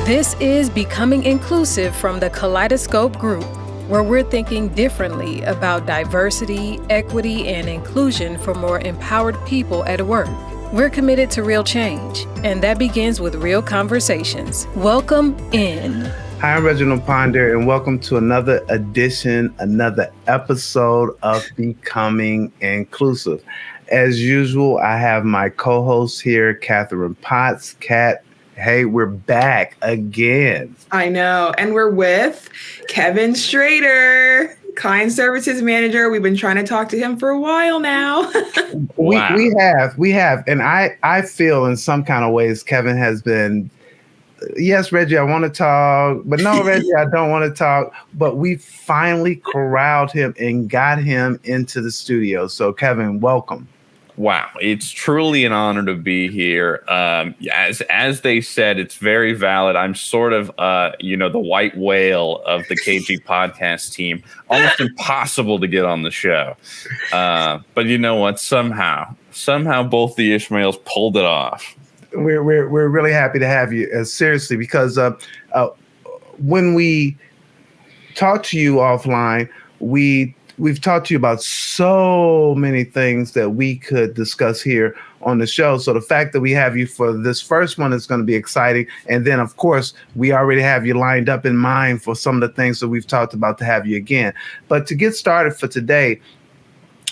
This is Becoming Inclusive from the Kaleidoscope Group, where we're thinking differently about diversity, equity, and inclusion for more empowered people at work. We're committed to real change, and that begins with real conversations. Welcome in. Hi, I'm Reggie Ponder, and welcome to another edition, another episode of Becoming Inclusive. As usual, I have my co-host here, Catherine Potts. Kat, hey, we're back again. I know. And we're with Kevin Strader, Client Services Manager. We've been trying to talk to him for a while now. Wow. We have. And I feel in some kind of ways, Kevin has been, yes, Reggie, I want to talk, but no, Reggie, I don't want to talk. But we finally corralled him and got him into the studio. So Kevin, welcome. Wow, it's truly an honor to be here. As they said, it's very valid. I'm sort of, the white whale of the KG podcast team. Almost impossible to get on the show. But you know what? Somehow both the Ishmaels pulled it off. We're really happy to have you. Seriously, because when we talked to you offline, We've talked to you about so many things that we could discuss here on the show. So the fact that we have you for this first one is going to be exciting. And then, of course, we already have you lined up in mind for some of the things that we've talked about to have you again. But to get started for today,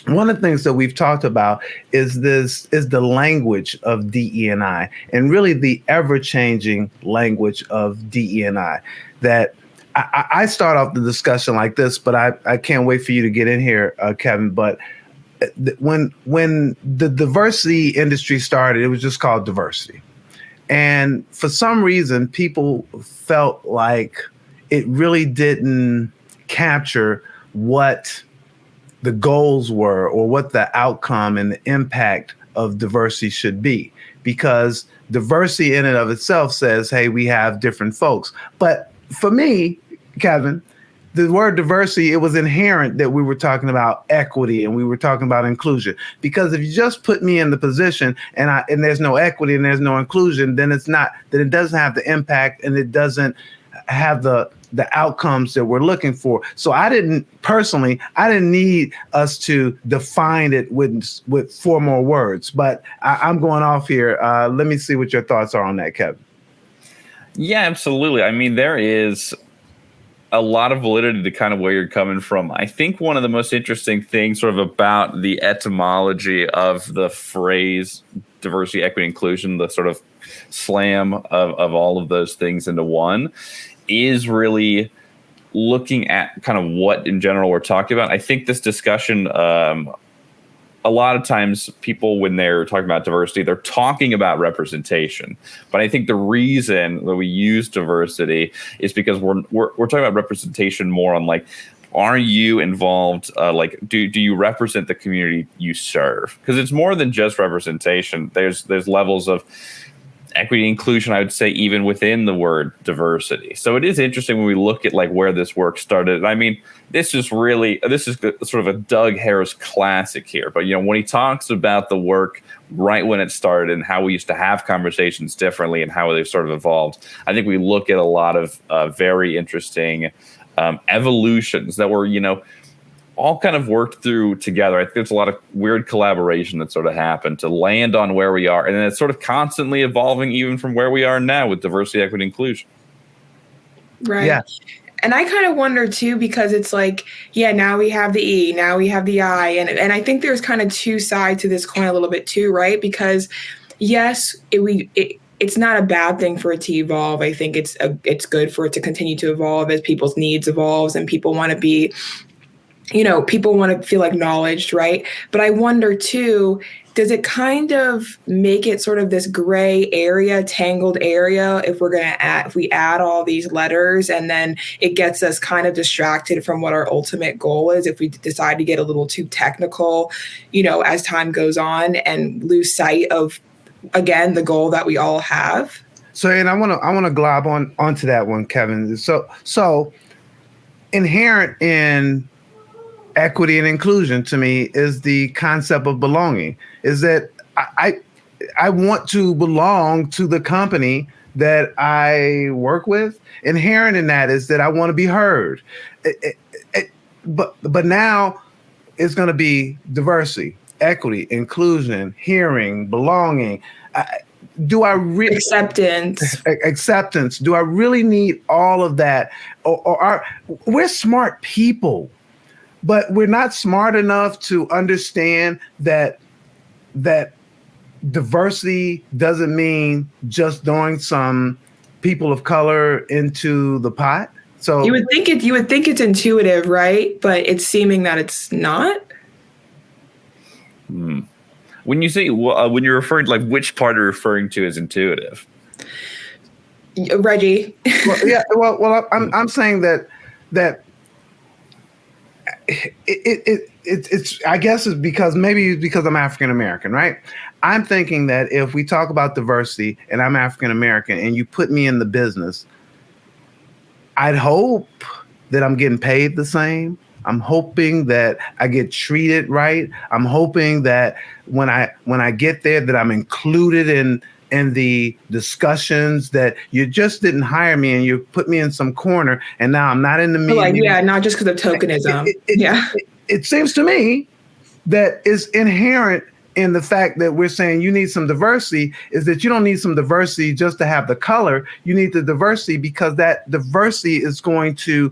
one of the things that we've talked about is the language of DE&I, and really the ever-changing language of DE&I. That I start off the discussion like this, but I can't wait for you to get in here, Kevin. But when the diversity industry started, it was just called diversity. And for some reason, people felt like it really didn't capture what the goals were or what the outcome and the impact of diversity should be. Because diversity in and of itself says, hey, we have different folks. But for me, Kevin, the word diversity, it was inherent that we were talking about equity and we were talking about inclusion. Because if you just put me in the position and there's no equity and there's no inclusion, then it doesn't have the impact and it doesn't have the outcomes that we're looking for. So I didn't need us to define it with four more words. But I'm going off here. Let me see what your thoughts are on that, Kevin. Yeah, absolutely. I mean, there is a lot of validity to kind of where you're coming from. I think one of the most interesting things sort of about the etymology of the phrase diversity, equity, inclusion, the sort of slam of all of those things into one, is really looking at kind of what in general we're talking about. I think this discussion, a lot of times people, when they're talking about diversity, they're talking about representation. But I think the reason that we use diversity is because we're talking about representation more on like, are you involved? Do you represent the community you serve? Because it's more than just representation. There's levels of equity, inclusion, I would say, even within the word diversity. So it is interesting when we look at like where this work started. I mean, this is sort of a Doug Harris classic here. But, when he talks about the work right when it started and how we used to have conversations differently and how they've sort of evolved, I think we look at a lot of very interesting evolutions that were, all kind of worked through together. I think there's a lot of weird collaboration that sort of happened to land on where we are. And then it's sort of constantly evolving even from where we are now with diversity, equity, inclusion. Right. Yeah. And I kind of wonder too, because it's like, now we have the E, now we have the I. And I think there's kind of two sides to this coin a little bit too, right? Because yes, it's not a bad thing for it to evolve. I think it's good for it to continue to evolve as people's needs evolves and people want to be, people want to feel acknowledged, right? But I wonder too, does it kind of make it sort of this gray area, tangled area if we add all these letters, and then it gets us kind of distracted from what our ultimate goal is if we decide to get a little too technical, as time goes on and lose sight of, again, the goal that we all have? So, and I want to glob onto that one, Kevin. So inherent in equity and inclusion to me is the concept of belonging. Is that I want to belong to the company that I work with, inherent in that is that I want to be heard. But now it's going to be diversity, equity, inclusion, hearing, belonging. Do I really acceptance? Do I really need all of that? We're smart people, but we're not smart enough to understand that diversity doesn't mean just throwing some people of color into the pot. So you would think it's intuitive, right? But it's seeming that it's not. When you say when you're referring to, like, which part are you referring to as intuitive? Reggie. I'm saying that it's I guess it's because I'm African American, right? I'm thinking that if we talk about diversity and I'm African American and you put me in the business, I'd hope that I'm getting paid the same. I'm hoping that I get treated right. I'm hoping that when I get there that I'm included in the discussions, that you just didn't hire me and you put me in some corner and now I'm not in the meeting. Not just because of tokenism. It seems to me that is inherent in the fact that we're saying you need some diversity, is that you don't need some diversity just to have the color. You need the diversity because that diversity is going to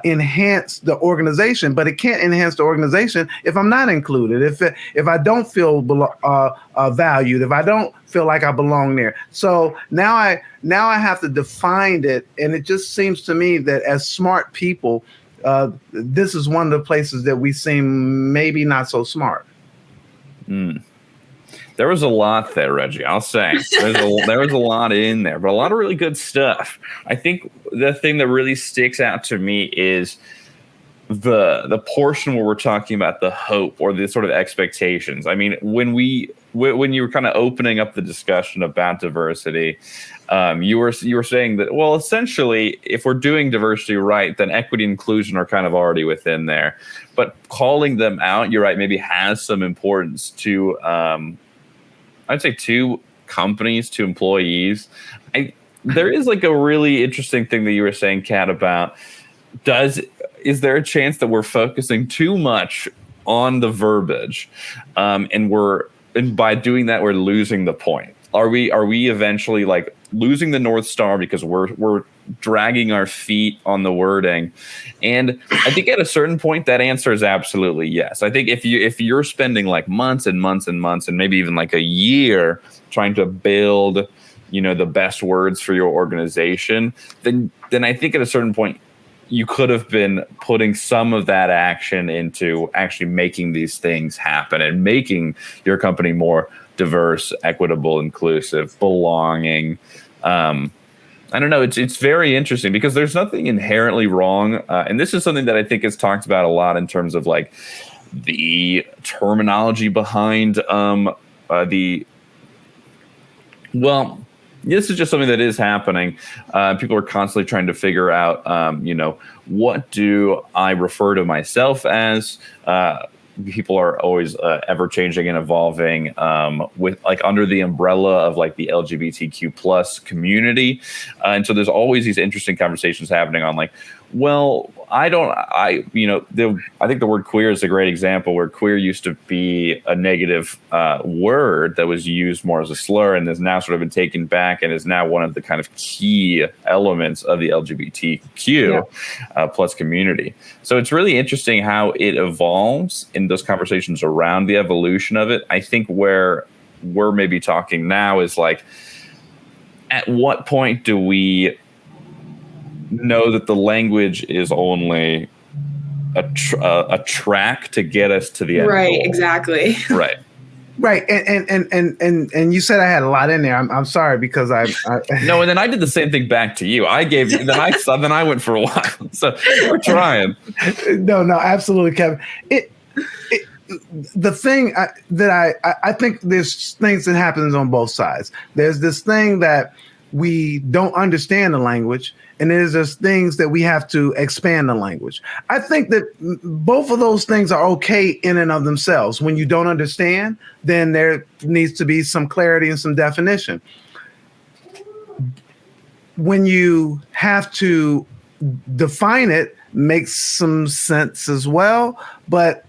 enhance the organization, but it can't enhance the organization if I'm not included, if I don't feel valued, if I don't feel like I belong there. So now I have to define it, and it just seems to me that as smart people, this is one of the places that we seem maybe not so smart. There was a lot there, Reggie. I'll say there was a lot in there, but a lot of really good stuff. I think the thing that really sticks out to me is the portion where we're talking about the hope or the sort of expectations. I mean, when you were kind of opening up the discussion about diversity, you were saying that, well, essentially, if we're doing diversity right, then equity and inclusion are kind of already within there. But calling them out, you're right, maybe has some importance to, I'd say, to companies, to employees. There is like a really interesting thing that you were saying, Kat, about is there a chance that we're focusing too much on the verbiage, and by doing that we're losing the point? Are we eventually like losing the North Star because we're dragging our feet on the wording? And I think at a certain point that answer is absolutely yes. I think if you're spending like months and months and months and maybe even like a year trying to build, the best words for your organization, then I think at a certain point you could have been putting some of that action into actually making these things happen and making your company more diverse, equitable, inclusive, belonging. I don't know. It's very interesting because there's nothing inherently wrong. And this is something that I think is talked about a lot in terms of like the terminology behind this is just something that is happening. People are constantly trying to figure out, what do I refer to myself as? People are always ever changing and evolving with like under the umbrella of like the LGBTQ plus community. And so there's always these interesting conversations happening on like, well, I think the word queer is a great example where queer used to be a negative word that was used more as a slur and has now sort of been taken back and is now one of the kind of key elements of the LGBTQ plus community. So it's really interesting how it evolves in those conversations around the evolution of it. I think where we're maybe talking now is like, at what point do we know that the language is only a track to get us to the end? Right, goal? Exactly. Right. Right. And you said I had a lot in there. I'm sorry because I No, and then I did the same thing back to you. Then I went for a while. So we're trying. No, absolutely, Kevin. The thing that I think there's things that happens on both sides. There's this thing that we don't understand the language, and there's this things that we have to expand the language. I think that both of those things are okay in and of themselves. When you don't understand, then there needs to be some clarity and some definition. when you have to define it, makes some sense as well. But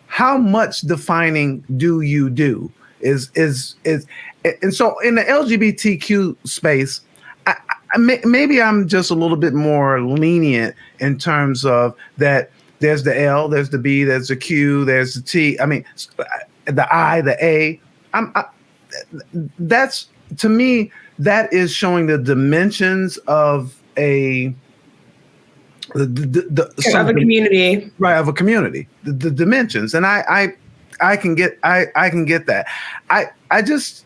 how much defining do you do? And so in the LGBTQ space, maybe I'm just a little bit more lenient in terms of that. There's the L, there's the B, there's the Q, there's the T. I mean, the I, the A. That's, to me, that is showing the dimensions of of a community, right? Of a community, the dimensions, and I can get that. I just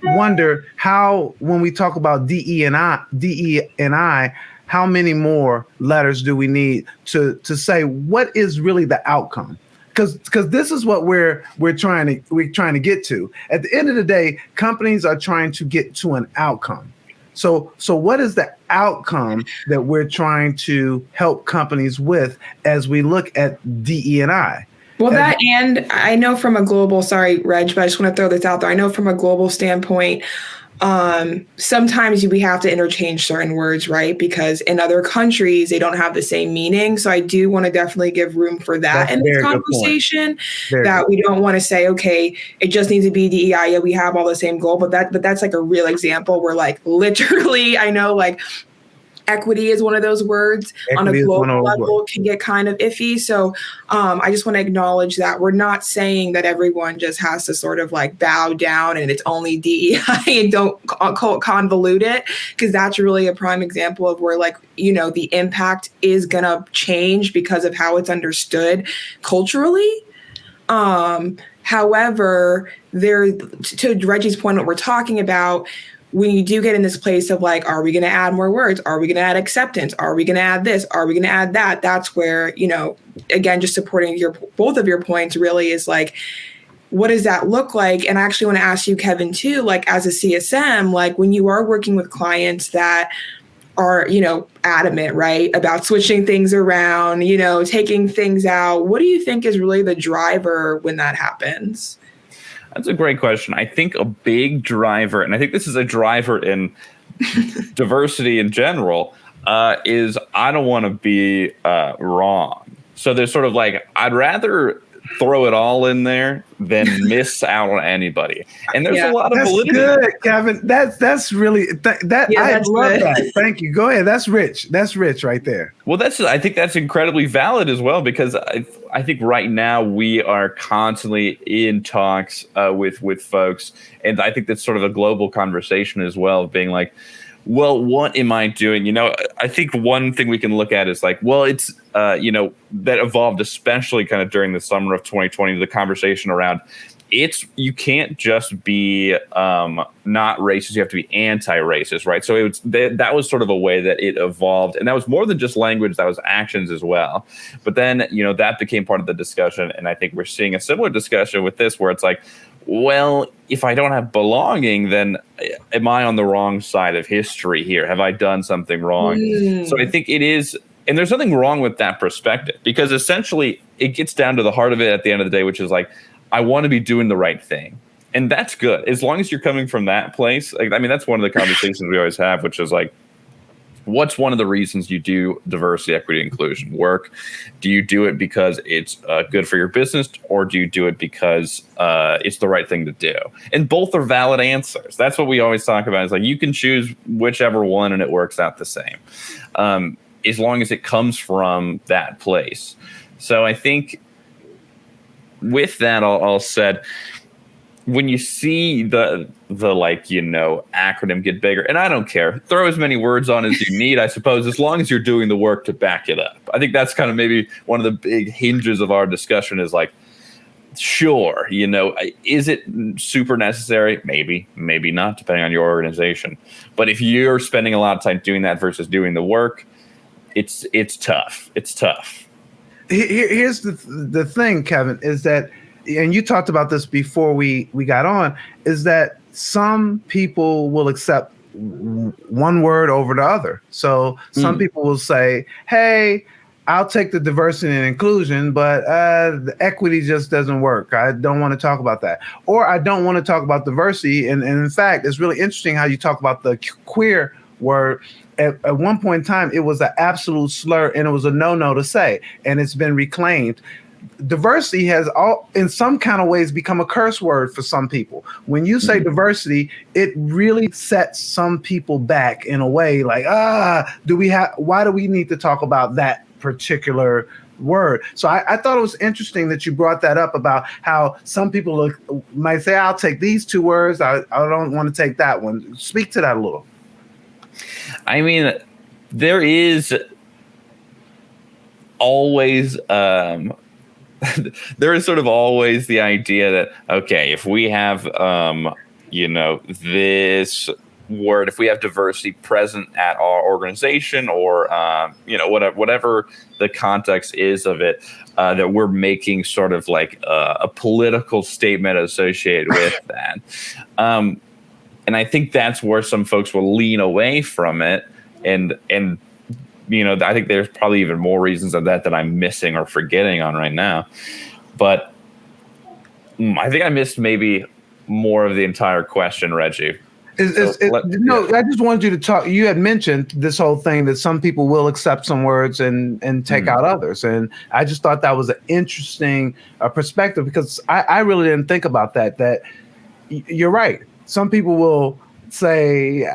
wonder how, when we talk about DE and I, how many more letters do we need to say what is really the outcome? Because this is what we're trying to get to. At the end of the day, companies are trying to get to an outcome. So what is the outcome that we're trying to help companies with as we look at DE&I? Well, and I know from a global, sorry, Reg, but I just want to throw this out there. I know from a global standpoint, sometimes we have to interchange certain words, right? Because in other countries, they don't have the same meaning. So I do want to definitely give room for that in this conversation, that we don't want to say, okay, it just needs to be DEI. Yeah, we have all the same goal, but that's like a real example where like literally, I know like equity is one of those words on a global level can get kind of iffy. So I just want to acknowledge that we're not saying that everyone just has to sort of like bow down and it's only DEI and don't convolute it, because that's really a prime example of where like, you know, the impact is going to change because of how it's understood culturally. However, to Reggie's point, what we're talking about, when you do get in this place of like, are we going to add more words? Are we going to add acceptance? Are we going to add this? Are we going to add that? That's where, you know, again, just supporting both of your points really is like, what does that look like? And I actually want to ask you, Kevin, too, like as a CSM, like when you are working with clients that are, you know, adamant, right, about switching things around, you know, taking things out, what do you think is really the driver when that happens? That's a great question. I think a big driver, and I think this is a driver in diversity in general, is I don't want to be wrong. So there's sort of like, I'd rather throw it all in there than miss out on anybody. And there's a lot of validity. That's good, Kevin. That's really I love that. Thank you. Go ahead. That's rich. That's rich right there. Well, I think that's incredibly valid as well, because I think right now we are constantly in talks with folks, and I think that's sort of a global conversation as well, being like, well, what am I doing? You know, I think one thing we can look at is like, well, it's, you know, that evolved, especially kind of during the summer of 2020, the conversation around you can't just be not racist, you have to be anti-racist, right? So that was sort of a way that it evolved. And that was more than just language, that was actions as well. But then, you know, that became part of the discussion. And I think we're seeing a similar discussion with this, where it's like, well, if I don't have belonging, then am I on the wrong side of history here? Have I done something wrong? So I think it is, and there's nothing wrong with that perspective, because essentially it gets down to the heart of it at the end of the day, which is like, I want to be doing the right thing. And that's good. As long as you're coming from that place. Like, I mean, that's one of the conversations we always have, which is like, what's one of the reasons you do diversity, equity, inclusion work? Do you do it because it's good for your business, or do you do it because it's the right thing to do? And both are valid answers. That's what we always talk about. Is like, you can choose whichever one and it works out the same, as long as it comes from that place. So I think with that all said, when you see the like, you know, acronym get bigger, and I don't care, throw as many words on as you need, I suppose, as long as you're doing the work to back it up. I think that's kind of maybe one of the big hinges of our discussion is like, sure, you know, is it super necessary? Maybe not, depending on your organization. But if you're spending a lot of time doing that versus doing the work, it's tough. It's tough. Here's the thing, Kevin, is that, and you talked about this before we got on, is that some people will accept one word over the other. So some people will say, hey, I'll take the diversity and inclusion, but the equity just doesn't work. I don't want to talk about that. Or I don't want to talk about diversity. And in fact, it's really interesting how you talk about the queer word. At one point in time, it was an absolute slur and it was a no-no to say, and it's been reclaimed. Diversity has in some kind of ways become a curse word for some people. When you say diversity, it really sets some people back in a way like, why do we need to talk about that particular word? So I thought it was interesting that you brought that up about how some people might say, I'll take these two words. I don't want to take that one. Speak to that a little. I mean, there is always there is sort of always the idea that, okay, if we have this word, if we have diversity present at our organization or whatever the context is of it, that we're making sort of like a political statement associated with that. And I think that's where some folks will lean away from it. And I think there's probably even more reasons of that I'm missing or forgetting on right now. But I think I missed maybe more of the entire question, Reggie. I just wanted you to talk. You had mentioned this whole thing that some people will accept some words and take out others. And I just thought that was an interesting perspective because I really didn't think about that you're right. Some people will say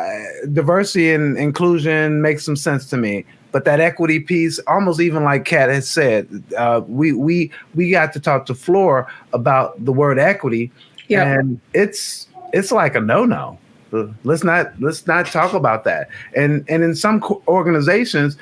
diversity and inclusion makes some sense to me. But that equity piece, almost even like Kat has said, we got to talk to Flora about the word equity, and it's like a no-no. Let's not talk about that. And in some organizations,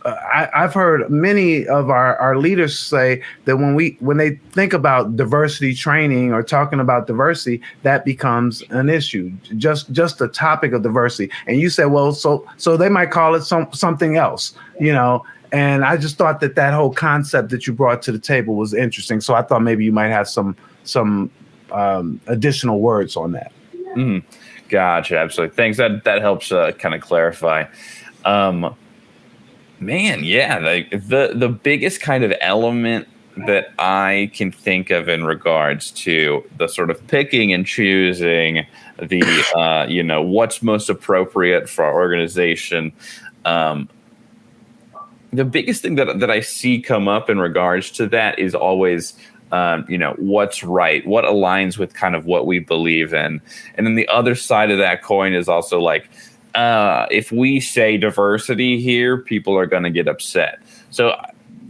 I've heard many of our leaders say that when they think about diversity training or talking about diversity, that becomes an issue, just the topic of diversity. And you say, well, so they might call it something else, And I just thought that whole concept that you brought to the table was interesting. So I thought maybe you might have some additional words on that. Mm-hmm. Gotcha. Absolutely. Thanks. That helps kind of clarify. Man, yeah, like the biggest kind of element that I can think of in regards to the sort of picking and choosing the what's most appropriate for our organization. The biggest thing that I see come up in regards to that is always what's right, what aligns with kind of what we believe in. And then the other side of that coin is also like, if we say diversity here, people are going to get upset. So,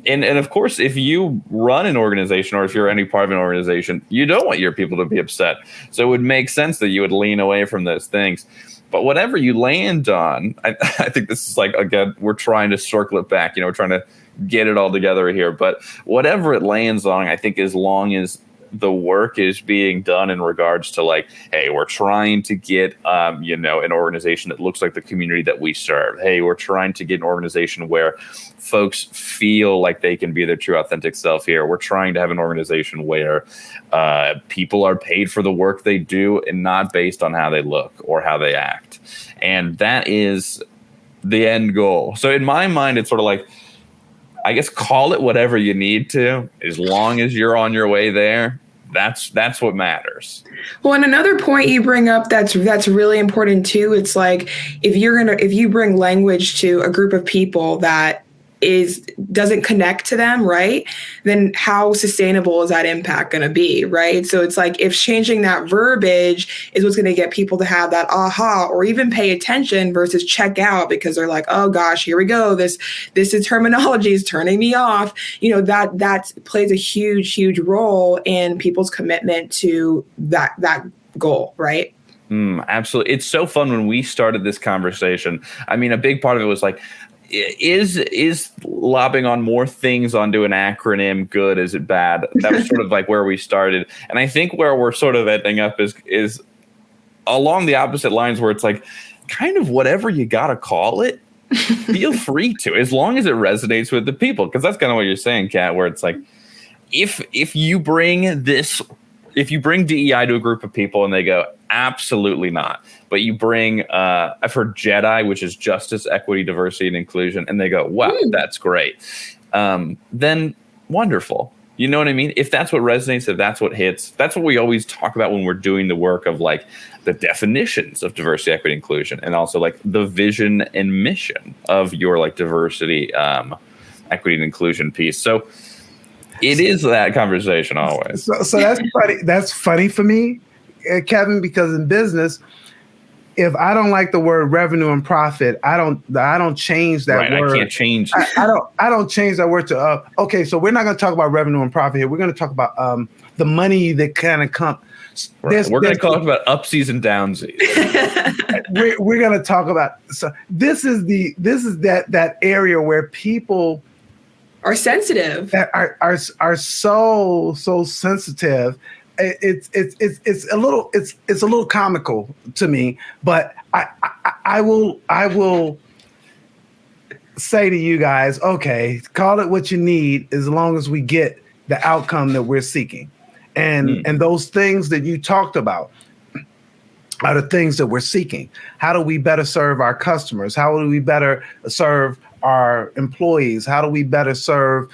and of course, if you run an organization or if you're any part of an organization, you don't want your people to be upset. So it would make sense that you would lean away from those things. But whatever you land on, I think this is like, again, we're trying to circle it back, we're trying to get it all together here. But whatever it lands on, I think as long as the work is being done in regards to like, hey, we're trying to get, an organization that looks like the community that we serve. Hey, we're trying to get an organization where folks feel like they can be their true authentic self here. We're trying to have an organization where people are paid for the work they do and not based on how they look or how they act. And that is the end goal. So in my mind, it's sort of like, I guess call it whatever you need to, as long as you're on your way there. That's what matters. Well, and another point you bring up that's really important too. It's like if you bring language to a group of people that doesn't connect to them, right? Then how sustainable is that impact going to be, right? So it's like if changing that verbiage is what's going to get people to have that aha or even pay attention versus check out because they're like, oh gosh, here we go. This is terminology is turning me off. That plays a huge role in people's commitment to that goal, right? Absolutely. It's so fun when we started this conversation. I mean, a big part of it was like, is lobbing on more things onto an acronym good? Is it bad? That was sort of like where we started. And I think where we're sort of ending up is along the opposite lines where it's like kind of whatever you got to call it, feel free to, as long as it resonates with the people. Because that's kind of what you're saying, Kat, where it's like if you bring this if you bring DEI to a group of people and they go, absolutely not. But you bring, I've heard JEDI, which is justice, equity, diversity, and inclusion, and they go, wow, that's great. Then wonderful. You know what I mean? If that's what resonates, if that's what hits, that's what we always talk about when we're doing the work of like the definitions of diversity, equity, inclusion, and also like the vision and mission of your like diversity, equity, and inclusion piece. So it is that conversation always. So that's funny. That's funny for me, Kevin, because in business, if I don't like the word revenue and profit, I don't change that word. I can't change. I don't change that word to okay. So we're not going to talk about revenue and profit here. We're going to talk about the money that kind of comes. Right. We're going to talk about upsies and downsies. we're going to talk about. So this is that area where people are sensitive. That are so sensitive. It's a little comical to me, but I will say to you guys, okay, call it what you need as long as we get the outcome that we're seeking. And those things that you talked about are the things that we're seeking. How do we better serve our customers? How do we better serve our employees? How do we better serve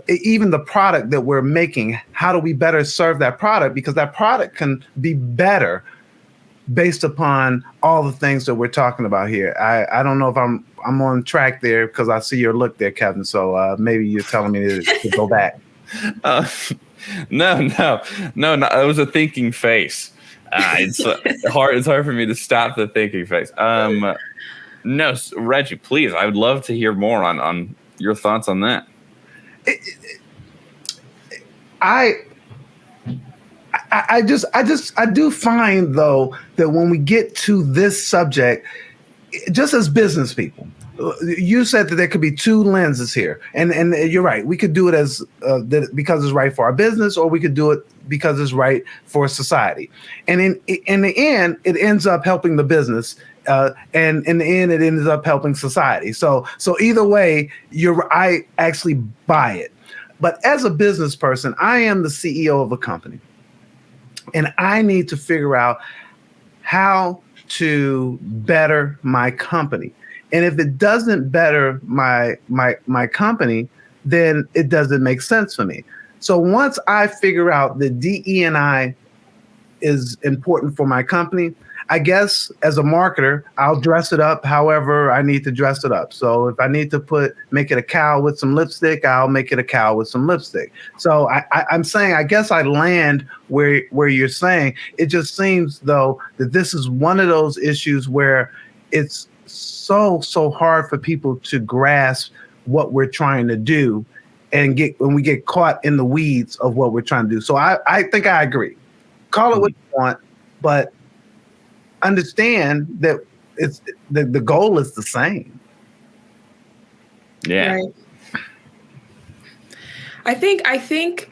even the product that we're making? How do we better serve that product? Because that product can be better based upon all the things that we're talking about here. I don't know if I'm on track there because I see your look there, Kevin. So maybe you're telling me to go back. No. It was a thinking face. It's hard. It's hard for me to stop the thinking face. No, Reggie, please. I would love to hear more on your thoughts on that. I do find though that when we get to this subject, just as business people, you said that there could be two lenses here, and you're right. We could do it as because it's right for our business, or we could do it because it's right for society. And in the end, it ends up helping the business, and in the end, it ends up helping society. So either way, I actually buy it. But as a business person, I am the CEO of a company, and I need to figure out how to better my company. And if it doesn't better my company, then it doesn't make sense for me. So once I figure out that DE&I is important for my company, I guess as a marketer, I'll dress it up however I need to dress it up. So if I need to make it a cow with some lipstick, I'll make it a cow with some lipstick. So I'm saying, I guess I land where you're saying. It just seems though that this is one of those issues where it's so hard for people to grasp what we're trying to do and when we get caught in the weeds of what we're trying to do. So I think I agree. Call it what you want, but understand that it's the goal is the same. Yeah. Right. I think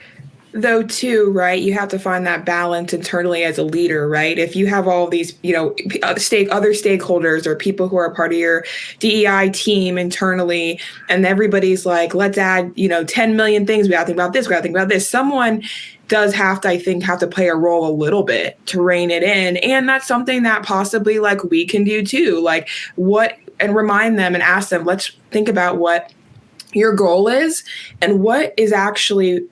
though too, right, you have to find that balance internally as a leader, right? If you have all these, other stakeholders or people who are part of your DEI team internally, and everybody's like, let's add, 10 million things. We got to think about this. We got to think about this. Someone does have to play a role a little bit to rein it in. And that's something that possibly like we can do too. Like and remind them and ask them, let's think about what your goal is and what is actually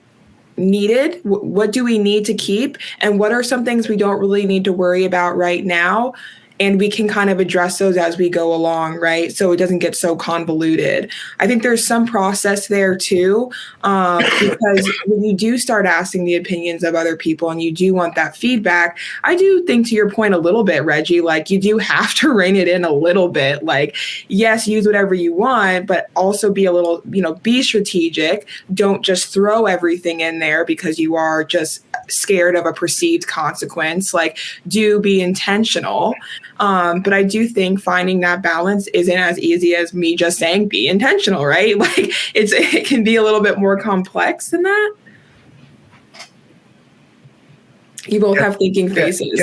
needed. What do we need to keep? And what are some things we don't really need to worry about right now? And we can kind of address those as we go along, right? So it doesn't get so convoluted. I think there's some process there too, because when you do start asking the opinions of other people and you do want that feedback, I do think to your point a little bit, Reggie, like you do have to rein it in a little bit. Like, yes, use whatever you want, but also be a little, be strategic. Don't just throw everything in there because you are just scared of a perceived consequence. Like, do be intentional. But I do think finding that balance isn't as easy as me just saying be intentional, right? Like it can be a little bit more complex than that. You both have thinking faces.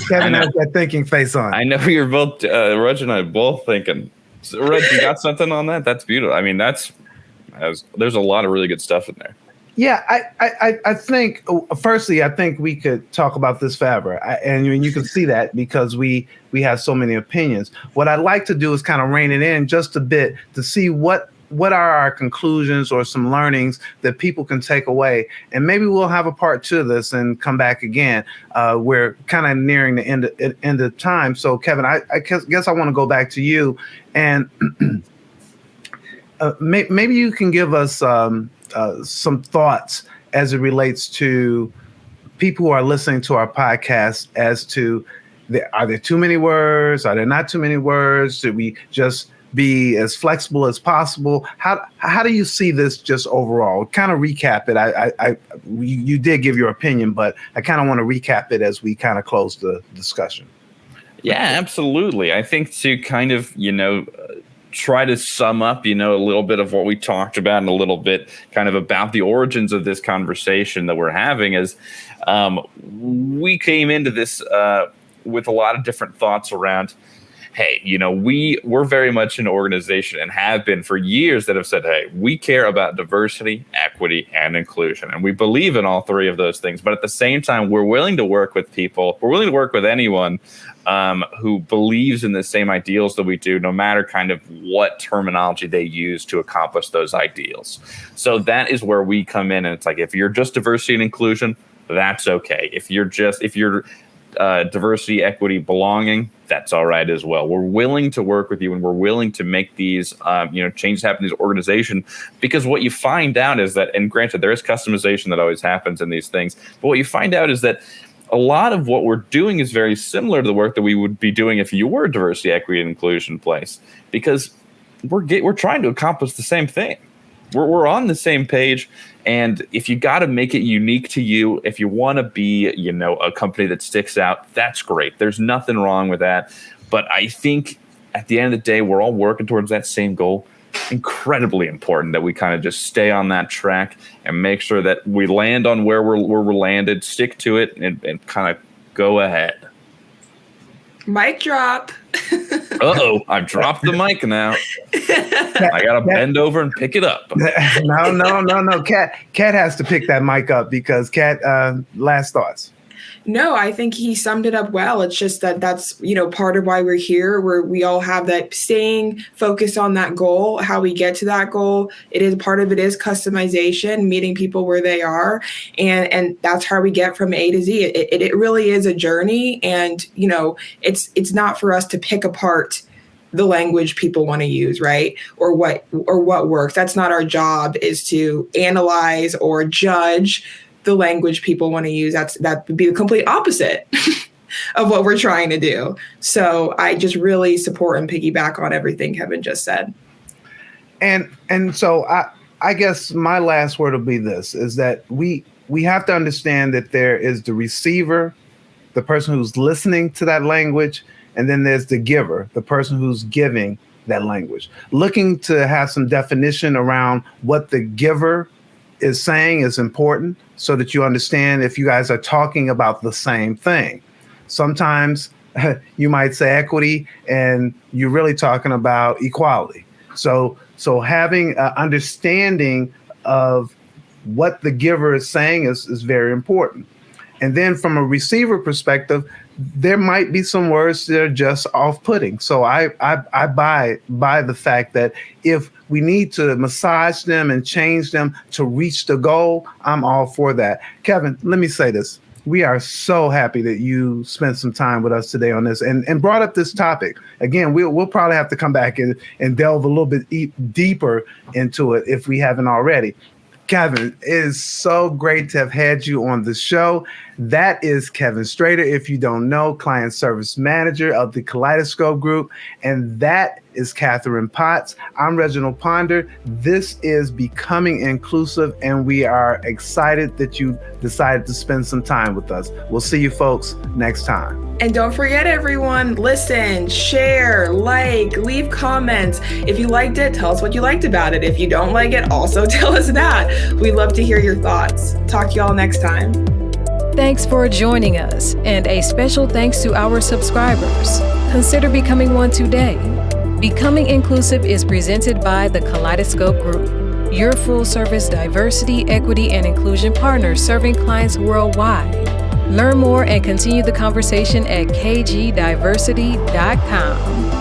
Kevin has that thinking face on. I know you're both, Reggie and I both thinking. So, Reggie, you got something on that? That's beautiful. I mean, there's a lot of really good stuff in there. Yeah, I think, firstly, I think we could talk about this forever. And you can see that because we have so many opinions. What I'd like to do is kind of rein it in just a bit to see what are our conclusions or some learnings that people can take away. And maybe we'll have a part 2 of this and come back again. We're kind of nearing the end of time. So, Kevin, I guess I want to go back to you. And maybe you can give us some thoughts as it relates to people who are listening to our podcast as to are there too many words? Are there not too many words? Should we just be as flexible as possible? How do you see this just overall? Kind of recap it. You did give your opinion, but I kind of want to recap it as we kind of close the discussion. Yeah, absolutely. I think to kind of, try to sum up, a little bit of what we talked about and a little bit kind of about the origins of this conversation that we're having is we came into this with a lot of different thoughts around, hey, we're very much an organization and have been for years that have said, hey, we care about diversity, equity, and inclusion. And we believe in all 3 of those things. But at the same time, we're willing to work with people. We're willing to work with anyone who believes in the same ideals that we do, no matter kind of what terminology they use to accomplish those ideals. So that is where we come in. And it's like, if you're just diversity and inclusion, that's okay. If you're diversity, equity, belonging, that's all right as well. We're willing to work with you, and we're willing to make these, changes happen in this organization, because what you find out is that, and granted, there is customization that always happens in these things, but what you find out is that a lot of what we're doing is very similar to the work that we would be doing if you were a diversity, equity, and inclusion place, because we're trying to accomplish the same thing. We're on the same page. And if you got to make it unique to you, if you want to be, a company that sticks out, that's great. There's nothing wrong with that. But I think at the end of the day, we're all working towards that same goal. Incredibly important that we kind of just stay on that track and make sure that we land on where we're landed, stick to it, and kind of go ahead. Mic drop. Uh-oh, I've dropped the mic now. I got to bend over and pick it up. No. Kat has to pick that mic up because Kat, last thoughts. No, I think he summed it up well. It's just that's part of why we're here, where we all have that staying focused on that goal, how we get to that goal. Part of it is customization, meeting people where they are. And that's how we get from A to Z. It really is a journey. And, it's not for us to pick apart the language people want to use, right? Or what works. That's not our job, is to analyze or judge the language people want to use. That would be the complete opposite of what we're trying to do. So I just really support and piggyback on everything Kevin just said. And so I guess my last word will be this, is that we have to understand that there is the receiver, the person who's listening to that language, and then there's the giver, the person who's giving that language. Looking to have some definition around what the giver is saying is important, so that you understand if you guys are talking about the same thing. Sometimes you might say equity and you're really talking about equality. So having an understanding of what the giver is saying is very important. And then from a receiver perspective, there might be some words that are just off-putting. So I buy the fact that if we need to massage them and change them to reach the goal, I'm all for that. Kevin, let me say this. We are so happy that you spent some time with us today on this and brought up this topic. Again, we'll probably have to come back and delve a little bit deeper into it if we haven't already. Kevin, it is so great to have had you on the show. That is Kevin Strader, if you don't know, Client Service Manager of the Kaleidoscope Group. And that is Catherine Potts. I'm Reginald Ponder. This is Becoming Inclusive, and we are excited that you decided to spend some time with us. We'll see you folks next time. And don't forget, everyone, listen, share, leave comments. If you liked it, tell us what you liked about it. If you don't like it, also tell us that. We'd love to hear your thoughts. Talk to y'all next time. Thanks for joining us, and a special thanks to our subscribers. Consider becoming one today. Becoming Inclusive is presented by the Kaleidoscope Group. your full-service diversity, equity, and inclusion partner serving clients worldwide. Learn more and continue the conversation at kgdiversity.com.